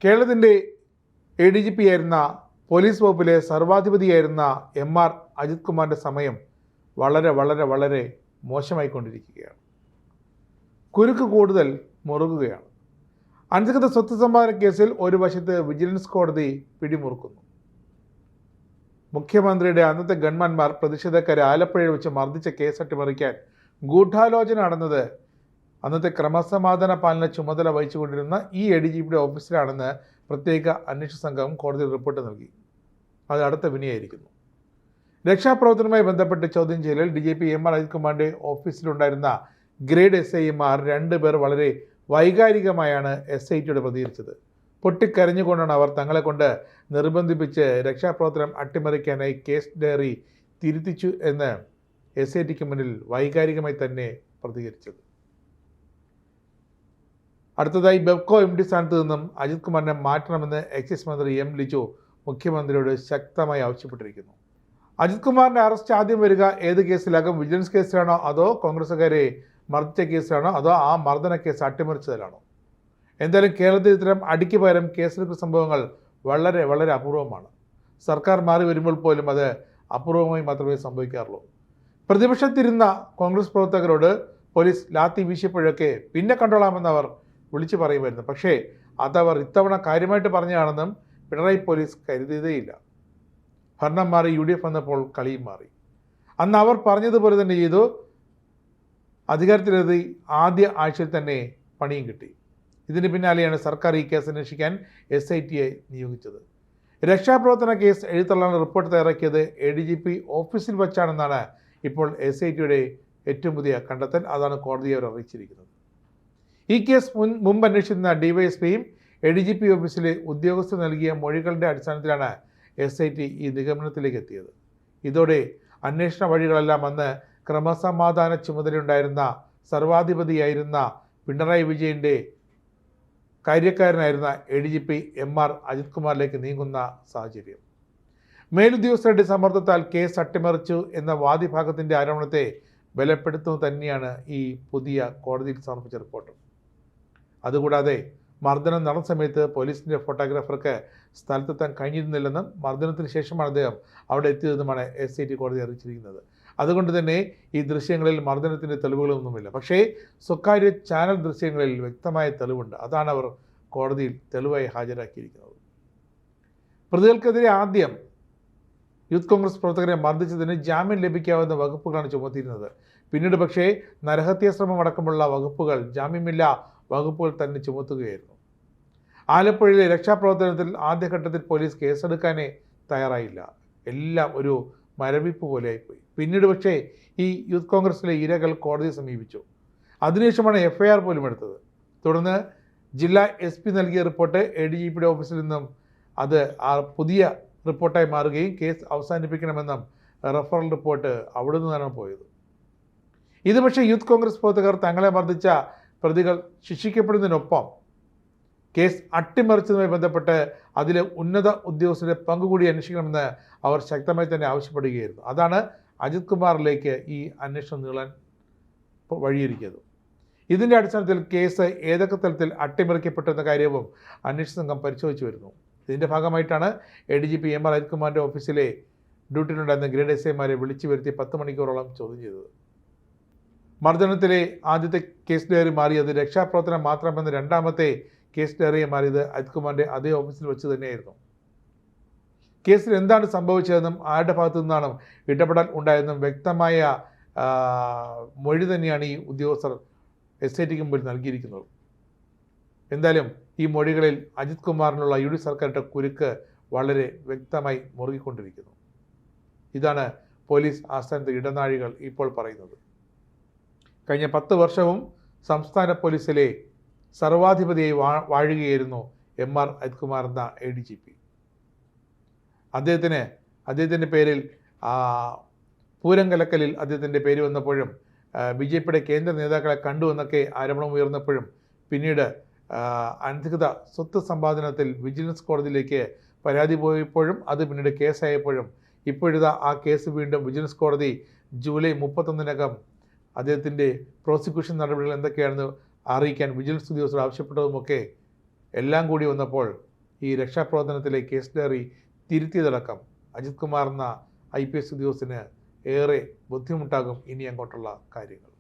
കേരളത്തിൻ്റെ ADGP ആയിരുന്ന police വകുപ്പിലെ സർവാധിപതിയായിരുന്ന MR അജിത് കുമാറിൻ്റെ സമയം വളരെ വളരെ വളരെ മോശമായിക്കൊണ്ടിരിക്കുകയാണ്. കുരുക്ക് കൂടുതൽ മുറുകുകയാണ്. അനധികൃത സ്വത്ത് സമ്പാദന കേസിൽ ഒരു വശത്ത് വിജിലൻസ് കോടതി പിടിമുറുക്കുന്നു. മുഖ്യമന്ത്രിയുടെ അന്നത്തെ ഗൺമാന്മാർ പ്രതിഷേധക്കാരെ ആലപ്പുഴയിൽ വെച്ച് മർദ്ദിച്ച കേസ് അട്ടിമറിക്കാൻ ഗൂഢാലോചന നടന്നത് അന്നത്തെ ക്രമസമാധാന പാലന ചുമതല വഹിച്ചുകൊണ്ടിരുന്ന ഈ ADGPയുടെ ഓഫീസിലാണെന്ന് പ്രത്യേക അന്വേഷണ സംഘം കോടതിയിൽ റിപ്പോർട്ട് നൽകി. അത് അടുത്ത വിനയായിരിക്കുന്നു. രക്ഷാപ്രവർത്തനവുമായി ബന്ധപ്പെട്ട് ചോദ്യം ചെയ്യലിൽ DGP MR അജിത് കുമാറിൻ്റെ ഓഫീസിലുണ്ടായിരുന്ന ഗ്രേഡ് SIമാർ 2 പേർ വളരെ വൈകാരികമായാണ് SITയോട് പ്രതികരിച്ചത്. പൊട്ടിക്കരഞ്ഞുകൊണ്ടാണ് അവർ തങ്ങളെ കൊണ്ട് നിർബന്ധിപ്പിച്ച് രക്ഷാപ്രവർത്തനം അട്ടിമറിക്കാനായി കേസ് ഡയറി തിരുത്തിച്ചു എന്ന് SITക്ക് മുന്നിൽ വൈകാരികമായി തന്നെ പ്രതികരിച്ചത്. അടുത്തതായി ബെവ്കോ MD സ്ഥാനത്ത് നിന്നും അജിത് കുമാറിനെ മാറ്റണമെന്ന് എക്സൈസ് മന്ത്രി M. ലിജു മുഖ്യമന്ത്രിയോട് ശക്തമായി ആവശ്യപ്പെട്ടിരിക്കുന്നു. അജിത് കുമാറിൻ്റെ അറസ്റ്റ് ആദ്യം വരിക ഏത് കേസിലാകും? വിജിലൻസ് കേസിലാണോ, അതോ കോൺഗ്രസ്സുകാരെ മർദ്ദിച്ച കേസിലാണോ, അതോ ആ മർദ്ദന കേസ് അട്ടിമറിച്ചതിലാണോ? എന്തായാലും കേരളത്തിൽ ഇത്തരം അടിക്ക് പകരം കേസെടുക്കുന്ന സംഭവങ്ങൾ വളരെ വളരെ അപൂർവമാണ്. സർക്കാർ മാറി വരുമ്പോൾ പോലും അത് അപൂർവമായി മാത്രമേ സംഭവിക്കാറുള്ളൂ. പ്രതിപക്ഷത്തിരുന്ന കോൺഗ്രസ് പ്രവർത്തകരോട് പോലീസ് ലാത്തി വീശിയപ്പോഴൊക്കെ പിന്നെ കണ്ടോളാമെന്ന് അവർ വിളിച്ചു പറയുമായിരുന്നു. പക്ഷേ അതവർ ഇത്തവണ കാര്യമായിട്ട് പറഞ്ഞതാണെന്നും പിണറായി പോലീസ് കരുതിയതേയില്ല. ഭരണം മാറി UDF വന്നപ്പോൾ കളിയും മാറി. അന്ന് അവർ പറഞ്ഞതുപോലെ തന്നെ ചെയ്തു. അധികാരത്തിലെത്തി ആദ്യ ആഴ്ചയിൽ തന്നെ പണിയും കിട്ടി. ഇതിന് പിന്നാലെയാണ് സർക്കാർ ഈ കേസ് അന്വേഷിക്കാൻ SITയെ നിയോഗിച്ചത്. രക്ഷാപ്രവർത്തന കേസ് എഴുത്തള്ളാൻ റിപ്പോർട്ട് തയ്യാറാക്കിയത് ADGP ഓഫീസിൽ വച്ചാണെന്നാണ് ഇപ്പോൾ SITയുടെ ഏറ്റവും പുതിയ കണ്ടെത്തൽ. അതാണ് കോടതിയെ അവർ അറിയിച്ചിരിക്കുന്നത്. ഈ കേസ് മുമ്പ് അന്വേഷിച്ചിരുന്ന DYSPയും ADGP ഓഫീസിലെ ഉദ്യോഗസ്ഥർ നൽകിയ മൊഴികളുടെ അടിസ്ഥാനത്തിലാണ് SIT ഈ നിഗമനത്തിലേക്ക് എത്തിയത്. ഇതോടെ അന്വേഷണ വഴികളെല്ലാം അന്ന് ക്രമസമാധാന ചുമതലയുണ്ടായിരുന്ന സർവാധിപതിയായിരുന്ന പിണറായി വിജയൻ്റെ കാര്യക്കാരനായിരുന്ന ADGP MR അജിത് കുമാറിലേക്ക് നീങ്ങുന്ന സാഹചര്യം. മേലുദ്യോഗസ്ഥരുടെ സമ്മർദ്ദത്താൽ കേസ് അട്ടിമറിച്ചു എന്ന വാദിഭാഗത്തിൻ്റെ ആരോപണത്തെ ബലപ്പെടുത്തുന്നത് തന്നെയാണ് ഈ പുതിയ കോടതിയിൽ സമർപ്പിച്ച റിപ്പോർട്ട്. അതുകൂടാതെ മർദ്ദനം നടന്ന സമയത്ത് പോലീസിൻ്റെ ഫോട്ടോഗ്രാഫർക്ക് സ്ഥലത്തെത്താൻ കഴിഞ്ഞിരുന്നില്ലെന്നും മർദ്ദനത്തിന് ശേഷമാണ് അദ്ദേഹം അവിടെ എത്തിയതെന്നുമാണ് SIT കോടതി അറിയിച്ചിരിക്കുന്നത്. അതുകൊണ്ട് തന്നെ ഈ ദൃശ്യങ്ങളിൽ മർദ്ദനത്തിൻ്റെ തെളിവുകളൊന്നുമില്ല. പക്ഷേ സ്വകാര്യ ചാനൽ ദൃശ്യങ്ങളിൽ വ്യക്തമായ തെളിവുണ്ട്. അതാണ് അവർ കോടതിയിൽ തെളിവായി ഹാജരാക്കിയിരിക്കുന്നത്. പ്രതികൾക്കെതിരെ ആദ്യം യൂത്ത് കോൺഗ്രസ് പ്രവർത്തകരെ മർദ്ദിച്ചതിന് ജാമ്യം ലഭിക്കാവുന്ന വകുപ്പുകളാണ് ചുമത്തിയിരുന്നത്. പിന്നീട് പക്ഷേ നരഹത്യാശ്രമം അടക്കമുള്ള വകുപ്പുകൾ ജാമ്യമില്ലാ വകുപ്പുകൾ തന്നെ ചുമത്തുകയായിരുന്നു. ആലപ്പുഴയിലെ രക്ഷാപ്രവർത്തനത്തിൽ ആദ്യഘട്ടത്തിൽ പോലീസ് കേസെടുക്കാനേ തയ്യാറായില്ല. എല്ലാം ഒരു മരവിപ്പ് പോലെയായിപ്പോയി. പിന്നീട് പക്ഷേ ഈ യൂത്ത് കോൺഗ്രസിലെ ഇരകൾ കോടതിയെ സമീപിച്ചു. അതിനുശേഷമാണ് FIR പോലും എടുത്തത്. തുടർന്ന് ജില്ലാ SP നൽകിയ റിപ്പോർട്ട് ADGPയുടെ ഓഫീസിൽ നിന്നും അത് പുതിയ റിപ്പോർട്ടായി മാറുകയും കേസ് അവസാനിപ്പിക്കണമെന്നും റഫറൽ റിപ്പോർട്ട് അവിടെ നിന്നാണ് പോയത്. ഇത് പക്ഷേ യൂത്ത് കോൺഗ്രസ് പ്രവർത്തകർ തങ്ങളെ മർദ്ദിച്ച പ്രതികൾ ശിക്ഷിക്കപ്പെടുന്നതിനൊപ്പം കേസ് അട്ടിമറിച്ചതുമായി ബന്ധപ്പെട്ട് അതിലെ ഉന്നത ഉദ്യോഗസ്ഥരുടെ പങ്കുകൂടി അന്വേഷിക്കണമെന്ന് അവർ ശക്തമായി തന്നെ ആവശ്യപ്പെടുകയായിരുന്നു. അതാണ് അജിത് കുമാറിലേക്ക് ഈ അന്വേഷണം നീളാൻ വഴിയൊരുക്കിയത്. ഇതിൻ്റെ അടിസ്ഥാനത്തിൽ കേസ് ഏതൊക്കെ തലത്തിൽ അട്ടിമറിക്കപ്പെട്ടെന്ന കാര്യവും അന്വേഷണ സംഘം പരിശോധിച്ചു വരുന്നു. ഇതിൻ്റെ ഭാഗമായിട്ടാണ് ADGP MR അജിത് കുമാറിൻ്റെ ഓഫീസിലെ ഡ്യൂട്ടിയിലുണ്ടായിരുന്ന ഗ്രേഡ് SIമാരെ വിളിച്ചു വരുത്തി 10 മണിക്കൂറോളം ചോദ്യം ചെയ്തത്. മർദ്ദനത്തിലെ ആദ്യത്തെ കേസ് ഡയറി മാറിയത് രക്ഷാപ്രവർത്തനം മാത്രമെന്ന് രണ്ടാമത്തെ കേസ് ഡയറിയെ മാറിയത് അജിത് കുമാറിൻ്റെ അതേ ഓഫീസിൽ വെച്ച് തന്നെയായിരുന്നു. കേസിൽ എന്താണ് സംഭവിച്ചതെന്നും ആരുടെ ഭാഗത്തു നിന്നാണ് ഇടപെടൽ ഉണ്ടായതെന്നും വ്യക്തമായ മൊഴി തന്നെയാണ് ഈ ഉദ്യോഗസ്ഥർ SITക്ക് മുമ്പിൽ നൽകിയിരിക്കുന്നത്. എന്തായാലും ഈ മൊഴികളിൽ അജിത് കുമാറിനുള്ള UD സർക്കാരിൻ്റെ കുരുക്ക് വളരെ വ്യക്തമായി മുറുകിക്കൊണ്ടിരിക്കുന്നു. ഇതാണ് പോലീസ് ആസ്ഥാനത്തെ ഇടനാഴികൾ ഇപ്പോൾ പറയുന്നത്. കഴിഞ്ഞ 10 വർഷവും സംസ്ഥാന പോലീസിലെ സർവാധിപതിയായി വാഴുകയായിരുന്നു MR അജിത് കുമാർ എന്ന ADGP. അദ്ദേഹത്തിൻ്റെ പേരിൽ പൂരം കലക്കലിൽ അദ്ദേഹത്തിൻ്റെ പേര് വന്നപ്പോഴും BJPയുടെ കേന്ദ്ര നേതാക്കളെ കണ്ടുവെന്നൊക്കെ ആരോപണം ഉയർന്നപ്പോഴും പിന്നീട് അനധികൃത സ്വത്ത് സമ്പാദനത്തിൽ വിജിലൻസ് കോടതിയിലേക്ക് പരാതി പോയപ്പോഴും അത് പിന്നീട് കേസായപ്പോഴും ഇപ്പോഴിതാ ആ കേസ് വീണ്ടും വിജിലൻസ് കോടതി ജൂലൈ 31-നകം അദ്ദേഹത്തിൻ്റെ പ്രോസിക്യൂഷൻ നടപടികൾ എന്തൊക്കെയാണെന്ന് അറിയിക്കാൻ വിജിലൻസ് ഉദ്യോഗസ്ഥർ ആവശ്യപ്പെട്ടതുമൊക്കെ എല്ലാം കൂടി വന്നപ്പോൾ ഈ രക്ഷാപ്രവർത്തനത്തിലെ കേസ് ഡയറി തിരുത്തിയതടക്കം അജിത് കുമാർ എന്ന IPS ഉദ്യോഗസ്ഥന് ഏറെ ബുദ്ധിമുട്ടാകും ഇനി അങ്ങോട്ടുള്ള കാര്യങ്ങൾ.